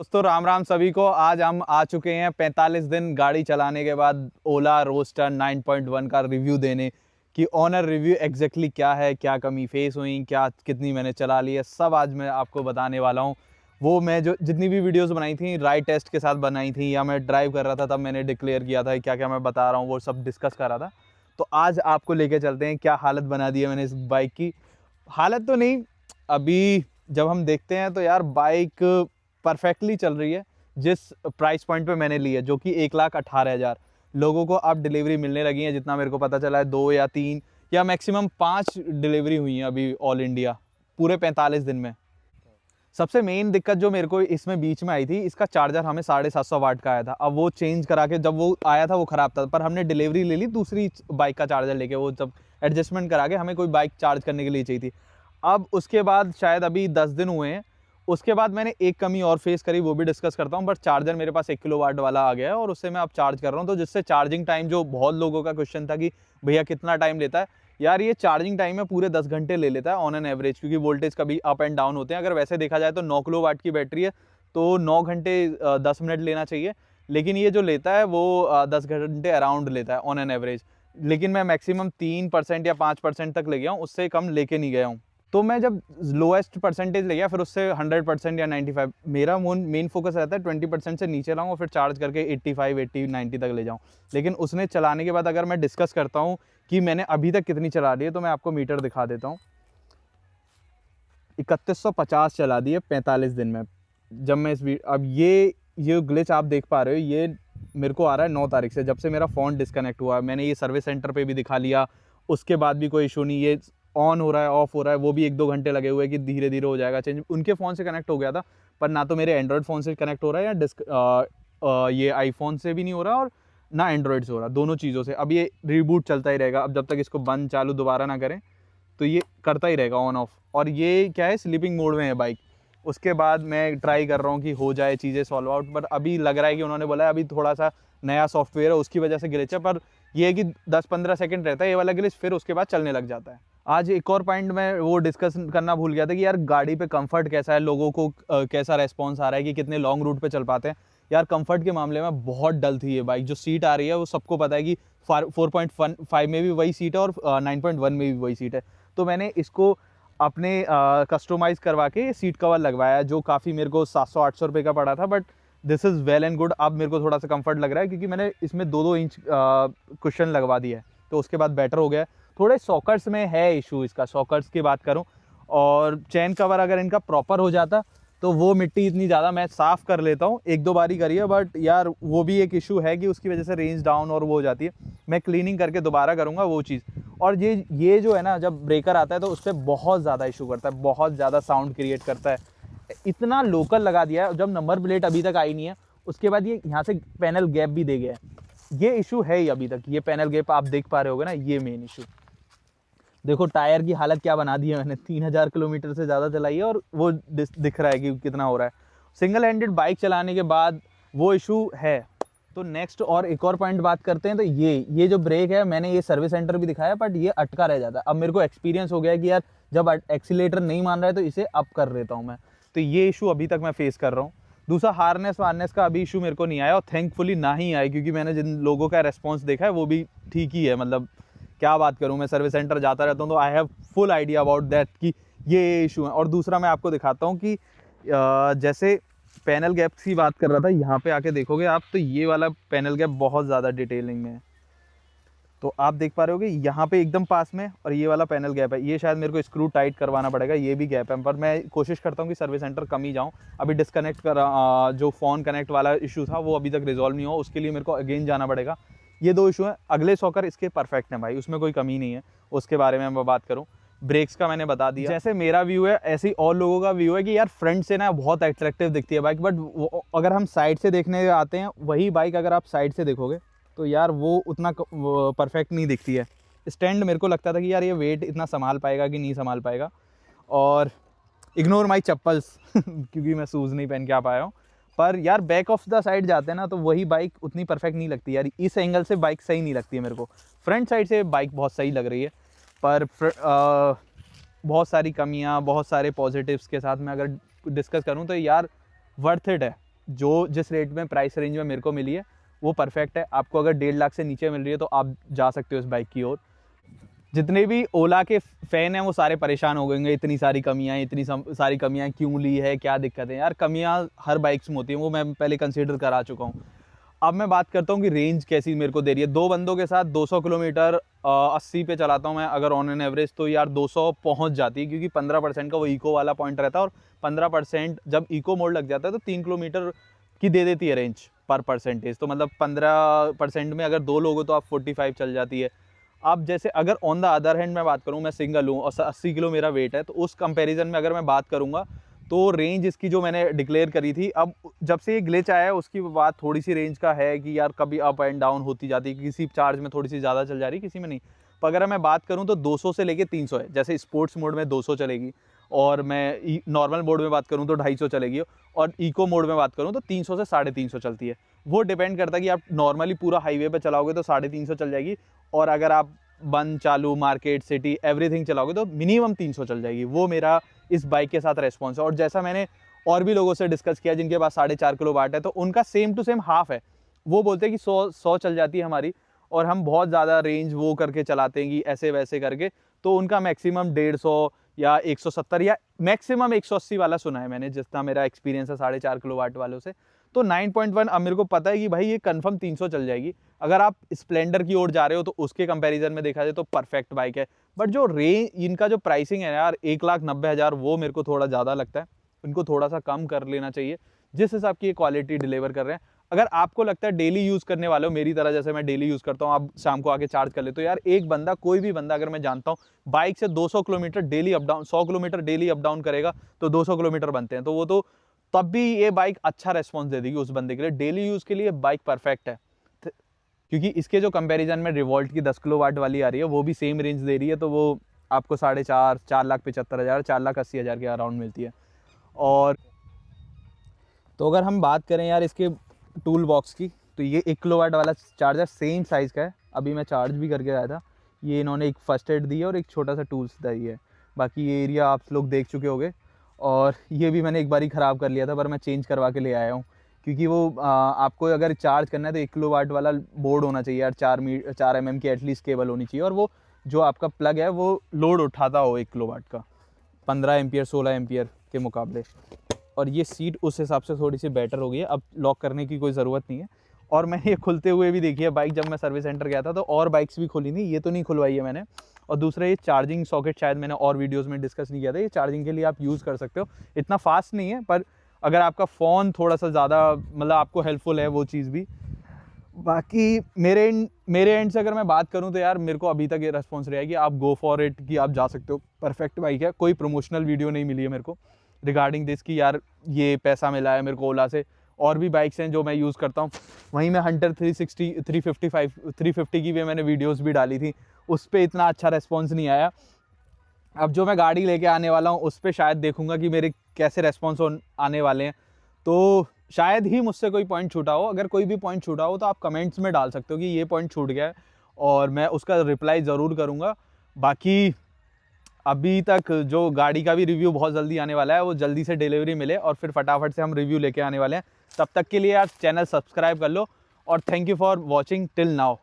दोस्तों राम राम सभी को। आज हम आ चुके हैं 45 दिन गाड़ी चलाने के बाद ओला रोस्टर 9.1 का रिव्यू देने कि ऑनर रिव्यू एग्जैक्टली क्या है, क्या कमी फेस हुई, क्या कितनी मैंने चला ली है, सब आज मैं आपको बताने वाला हूँ। वो मैं जो जितनी भी वीडियोस बनाई थी राइड टेस्ट के साथ बनाई थी या मैं ड्राइव कर रहा था तब मैंने डिक्लेयर किया था क्या क्या मैं बता रहा हूँ, वो सब डिस्कस कर रहा था। तो आज आपको लेके चलते हैं क्या हालत बना दी है मैंने इस बाइक की। हालत तो नहीं, अभी जब हम देखते हैं तो यार बाइक परफेक्टली चल रही है। जिस प्राइस पॉइंट पे मैंने ली है जो कि 1,18,000, लोगों को अब डिलीवरी मिलने लगी है। जितना मेरे को पता चला है 2 या 3 या मैक्सिमम 5 डिलीवरी हुई है अभी ऑल इंडिया पूरे 45 दिन में। सबसे मेन दिक्कत जो मेरे को इसमें बीच में आई थी, इसका चार्जर हमें 750 वाट का आया था। अब वो चेंज करा के जब वो आया था वो ख़राब था, पर हमने डिलीवरी ले ली दूसरी बाइक का चार्जर लेके। वो जब एडजस्टमेंट करा के हमें कोई बाइक चार्ज करने के लिए चाहिए थी। अब उसके बाद शायद अभी 10 दिन हुए हैं, उसके बाद मैंने एक कमी और फेस करी, वो भी डिस्कस करता हूँ। बट चार्जर मेरे पास 1 किलोवाट वाला आ गया है और उससे मैं अब चार्ज कर रहा हूँ। तो जिससे चार्जिंग टाइम, जो बहुत लोगों का क्वेश्चन था कि भैया कितना टाइम लेता है, यार ये चार्जिंग टाइम में पूरे 10 घंटे ले लेता है ऑन एन एवरेज, क्योंकि वोल्टेज कभी अप एंड डाउन होते हैं। अगर वैसे देखा जाए तो 9 किलोवाट की बैटरी है तो 9 घंटे 10 मिनट लेना चाहिए, लेकिन ये जो लेता है वो 10 घंटे अराउंड लेता है ऑन एन एवरेज। लेकिन मैं मैक्सिमम 3% या 5% तक ले गया हूँ, उससे कम लेके नहीं गया हूँ। तो मैं जब लोएस्ट परसेंटेज ले गया फिर उससे 100% या 95, मेरा मेन फोकस रहता है 20% से नीचे लाऊं और फिर चार्ज करके 85, 80, 90 तक ले जाऊं। लेकिन उसने चलाने के बाद अगर मैं डिस्कस करता हूं कि मैंने अभी तक कितनी चला ली है, तो मैं आपको मीटर दिखा देता हूं। 3150 चला दी है 45 दिन में। जब मैं अब ये ग्लिच आप देख पा रहे हो, ये मेरे को आ रहा है 9 तारीख से, जब से मेरा फ़ोन डिस्कनेक्ट हुआ। मैंने ये सर्विस सेंटर पे भी दिखा लिया, उसके बाद भी कोई इशू नहीं। ये ऑन हो रहा है, ऑफ हो रहा है, वो भी 1-2 घंटे लगे हुए हैं कि धीरे धीरे हो जाएगा चेंज। उनके फ़ोन से कनेक्ट हो गया था, पर ना तो मेरे एंड्रॉयड फ़ोन से कनेक्ट हो रहा है या ये आईफोन से भी नहीं हो रहा और ना एंड्रॉयड से हो रहा, दोनों चीज़ों से। अब ये रिबूट चलता ही रहेगा, अब जब तक इसको बंद चालू दोबारा ना करें तो ये करता ही रहेगा ऑन ऑफ। और ये क्या है, स्लीपिंग मोड में है बाइक। उसके बाद मैं ट्राई कर रहा हूँ कि हो जाए चीज़ें सॉल्व आउट, बट अभी लग रहा है कि उन्होंने बोला है अभी थोड़ा सा नया सॉफ्टवेयर है उसकी वजह से ग्लिच है। पर ये है कि 10-15 सेकंड रहता है ये वाला ग्लिच, फिर उसके बाद चलने लग जाता है। आज एक और पॉइंट मैं वो डिस्कस करना भूल गया था कि यार गाड़ी पे कंफर्ट कैसा है, लोगों को कैसा रेस्पॉन्स आ रहा है, कि कितने लॉन्ग रूट पे चल पाते हैं। यार कंफर्ट के मामले में बहुत डल थी ये बाइक। जो सीट आ रही है वो सबको पता है कि 4.5 में भी वही सीट है और 9.1 में भी वही सीट है। तो मैंने इसको अपने कस्टमाइज़ करवा के सीट कवर लगवाया, जो काफ़ी मेरे को 700-800 रुपये का पड़ा था। But this is well and good. अब मेरे को थोड़ा सा कंफर्ट लग रहा है क्योंकि मैंने इसमें 2-2 इंच कुशन लगवा दिया है, तो उसके बाद बेटर हो गया है। थोड़े सॉकर्स में है इशू, इसका सॉकर्स की बात करूं, और चैन कवर अगर इनका प्रॉपर हो जाता तो वो मिट्टी इतनी ज़्यादा मैं साफ़ कर लेता हूँ, 1-2 बार ही करी है। बट यार वो भी एक इशू है कि उसकी वजह से रेंज डाउन और वो हो जाती है। मैं क्लीनिंग करके दोबारा करूँगा वो चीज़। और ये जो है ना, जब ब्रेकर आता है तो उससे बहुत ज़्यादा इशू करता है, बहुत ज़्यादा साउंड क्रिएट करता है। इतना लोकल लगा दिया है, जब नंबर प्लेट अभी तक आई नहीं है उसके बाद ये यहाँ से पैनल गैप भी दे गया है। ये इशू है ही अभी तक, ये पैनल गैप आप देख पा रहे होगे ना, ये मेन इशू। देखो टायर की हालत क्या बना दी है मैंने, 3000 किलोमीटर से ज़्यादा चलाई है और वो दिख रहा है कि कितना हो रहा है। सिंगल हैंडेड बाइक चलाने के बाद वो इशू है। तो नेक्स्ट और एक और पॉइंट बात करते हैं, तो ये जो ब्रेक है, मैंने ये सर्विस सेंटर भी दिखाया बट ये अटका रह जाता है। अब मेरे को एक्सपीरियंस हो गया है कि यार जब एक्सीलेटर नहीं मान रहा है तो इसे अप कर लेता हूँ मैं। तो ये इशू अभी तक मैं फेस कर रहा हूँ। दूसरा हार्नेस का अभी इशू मेरे को नहीं आया, और थैंकफुली ना ही आया, क्योंकि मैंने जिन लोगों का रेस्पॉन्स देखा है वो भी ठीक ही है। मतलब क्या बात करूं, मैं सर्विस सेंटर जाता रहता हूं तो I have full idea about that कि ये इशू है। और दूसरा मैं आपको दिखाता हूं कि जैसे पैनल गैप की बात कर रहा था, यहाँ पे आके देखोगे आप तो ये वाला पैनल गैप बहुत ज़्यादा डिटेलिंग में है। तो आप देख पा रहे होगे यहाँ पे एकदम पास में, और ये वाला पैनल गैप है, ये शायद मेरे को स्क्रू टाइट करवाना पड़ेगा, ये भी गैप है। पर मैं कोशिश करता हूँ कि सर्विस सेंटर कम ही जाऊँ। अभी डिस्कनेक्ट जो फ़ोन कनेक्ट वाला इशू था वो अभी तक रिजॉल्व नहीं हुआ, उसके लिए मेरे को अगेन जाना पड़ेगा। ये 2 इशू हैं। अगले सॉकर इसके परफेक्ट हैं भाई, उसमें कोई कमी नहीं है। उसके बारे में मैं बात करूँ, ब्रेक्स का मैंने बता दिया। जैसे मेरा व्यू है ऐसे ही और लोगों का व्यू है कि यार फ्रंट से ना बहुत अट्रैक्टिव दिखती है बाइक, बट अगर हम साइड से देखने आते हैं वही बाइक अगर आप साइड से देखोगे तो यार वो उतना परफेक्ट नहीं दिखती है। स्टैंड मेरे को लगता था कि यार ये वेट इतना संभाल पाएगा कि नहीं संभाल पाएगा। और इग्नोर माई चप्पल्स क्योंकि मैं शूज़ नहीं पहन के आ पाया हूँ। पर यार बैक ऑफ द साइड जाते हैं ना तो वही बाइक उतनी परफेक्ट नहीं लगती यार। इस एंगल से बाइक सही नहीं लगती है मेरे को। फ्रंट साइड से बाइक बहुत सही लग रही है, पर बहुत सारी कमियां, बहुत सारे पॉजिटिव्स के साथ मैं अगर डिस्कस करूं तो यार वर्थ इट है। जो जिस रेट में प्राइस रेंज में मेरे को मिली है वो परफेक्ट है। आपको अगर 1.5 लाख से नीचे मिल रही है तो आप जा सकते हो इस बाइक की ओर। जितने भी ओला के फ़ैन हैं वो सारे परेशान हो गएंगे, इतनी सारी कमियां क्यों ली है, क्या दिक्कत है। यार कमियां हर बाइक्स में होती हैं, वो मैं पहले कंसीडर करा चुका हूँ। अब मैं बात करता हूँ कि रेंज कैसी मेरे को दे रही है। 2 बंदों के साथ 200 किलोमीटर 80 पे चलाता हूँ मैं अगर ऑन एन एवरेज, तो यार 200 पहुँच जाती है, क्योंकि 15% का वो इको वाला पॉइंट रहता है, और 15% जब इको मोड लग जाता है तो 3 किलोमीटर की दे देती है रेंज पर परसेंटेज। तो मतलब 15% में अगर 2 लोग हो तो आप 45 चल जाती है। अब जैसे अगर ऑन द अदर हैंड मैं बात करूँ, मैं सिंगल हूँ और 80 किलो मेरा वेट है, तो उस कंपैरिजन में अगर मैं बात करूँगा तो रेंज इसकी जो मैंने डिक्लेयर करी थी, अब जब से ये ग्लिच आया है उसकी बात थोड़ी सी रेंज का है कि यार कभी अप एंड डाउन होती जाती है, किसी चार्ज में थोड़ी सी ज़्यादा चल जा रही है, किसी में नहीं। पर अगर मैं बात करूँ तो 200 से लेके 300 है। जैसे स्पोर्ट्स मोड में 200 चलेगी, और मैं नॉर्मल मोड में बात करूँ तो 250 चलेगी, और इको मोड में बात करूँ तो 300 से 350 चलती है। वो डिपेंड करता है कि आप नॉर्मली पूरा हाईवे पे चलाओगे तो 350 चल जाएगी, और अगर आप बंद चालू मार्केट सिटी एवरीथिंग चलाओगे तो मिनिमम 300 चल जाएगी। वो मेरा इस बाइक के साथ रेस्पॉन्स है। और जैसा मैंने और भी लोगों से डिस्कस किया जिनके पास 4.5 किलो वाट है, तो उनका सेम टू सेम हाफ है। वो बोलते हैं कि 100 चल जाती है हमारी, और हम बहुत ज़्यादा रेंज वो करके चलाते हैं कि ऐसे वैसे करके, तो उनका मैक्सिमम 150 या 170 या मैक्सिमम 180 वाला सुना है मैंने, जितना मेरा एक्सपीरियंस है 4.5 किलो वाट वालों से। तो 9.1 अब मेरे को पता है कि भाई ये कंफर्म 300 चल जाएगी। अगर आप स्प्लेंडर की ओर जा रहे हो तो उसके कंपैरिजन में देखा जाए तो परफेक्ट बाइक है। बट जो इनका जो प्राइसिंग है यार 1,90,000, वो मेरे को थोड़ा ज़्यादा लगता है। इनको थोड़ा सा कम कर लेना चाहिए जिस हिसाब की ये क्वालिटी डिलीवर कर रहे हैं। अगर आपको लगता है डेली यूज़ करने वाले हो मेरी तरह, जैसे मैं डेली यूज़ करता हूँ, आप शाम को आके चार्ज कर ले, तो यार एक बंदा, कोई भी बंदा अगर मैं जानता हूँ बाइक से 200 kilometre daily up down, 100 kilometre daily up down करेगा तो 200 किलोमीटर बनते हैं, तो वो तो तब भी ये बाइक अच्छा रेस्पॉन्स दे देगी उस बंदे के लिए। डेली यूज़ के लिए बाइक परफेक्ट है, क्योंकि इसके जो कंपैरिजन में रिवॉल्ट की 10 किलो वाट वाली आ रही है वो भी सेम रेंज दे रही है, तो वो आपको 4,75,000 4,80,000 के अराउंड मिलती है। और तो अगर हम बात करें यार इसके टूल बॉक्स की, तो ये 1 किलो वाट वाला चार्जर सेम साइज़ का है। अभी मैं चार्ज भी करके आया था। ये इन्होंने एक फर्स्ट एड दी है और एक छोटा सा टूल्स दी है। बाकी ये एरिया आप लोग देख चुके होंगे, और ये भी मैंने एक बार ही ख़राब कर लिया था, पर मैं चेंज करवा के ले आया हूँ, क्योंकि वो आपको अगर चार्ज करना है तो 1 किलो वाट वाला बोर्ड होना चाहिए यार, 4 mm की एटलीस्ट केबल होनी चाहिए, और वो जो आपका प्लग है वो लोड उठाता हो 1 किलो वाट का 15 एम्पियर 16 एम्पियर के मुकाबले। और ये सीट उस हिसाब से थोड़ी सी बेटर हो गई है, अब लॉक करने की कोई ज़रूरत नहीं है। और मैंने ये खुलते हुए भी देखी है बाइक, जब मैं सर्विस सेंटर गया था तो और बाइक्स भी खुली थी, ये तो नहीं खुलवाई है मैंने। और दूसरा ये चार्जिंग सॉकेट शायद मैंने और वीडियोस में डिस्कस नहीं किया था, ये चार्जिंग के लिए आप यूज़ कर सकते हो, इतना फास्ट नहीं है, पर अगर आपका फ़ोन थोड़ा सा ज़्यादा मतलब आपको हेल्पफुल है वो चीज़ भी। बाकी मेरे एंड से अगर मैं बात करूं तो यार मेरे को अभी तक ये रिस्पॉन्स रहा है कि आप गो फॉर इट, कि आप जा सकते हो, परफेक्ट बाइक है। कोई प्रमोशनल वीडियो नहीं मिली है मेरे को रिगार्डिंग दिस कि यार ये पैसा मिला है मेरे को ओला से। और भी बाइक्स हैं जो मैं यूज़ करता हूँ, वहीं मैं हंटर 360 350 की भी मैंने वीडियोस भी डाली थी, उस पर इतना अच्छा रिस्पॉन्स नहीं आया। अब जो मैं गाड़ी लेके आने वाला हूँ उस पर शायद देखूंगा कि मेरे कैसे रेस्पॉन्स आने वाले हैं, तो शायद ही मुझसे कोई पॉइंट छूटा हो। अगर कोई भी पॉइंट छूटा हो तो आप कमेंट्स में डाल सकते हो कि ये पॉइंट छूट गया है, और मैं उसका रिप्लाई ज़रूर करूँगा। बाकी अभी तक जो गाड़ी का भी रिव्यू बहुत जल्दी आने वाला है, वो जल्दी से डिलीवरी मिले और फिर फटाफट से हम रिव्यू लेके आने वाले हैं। तब तक के लिए यार चैनल सब्सक्राइब कर लो, और thank you for watching till now.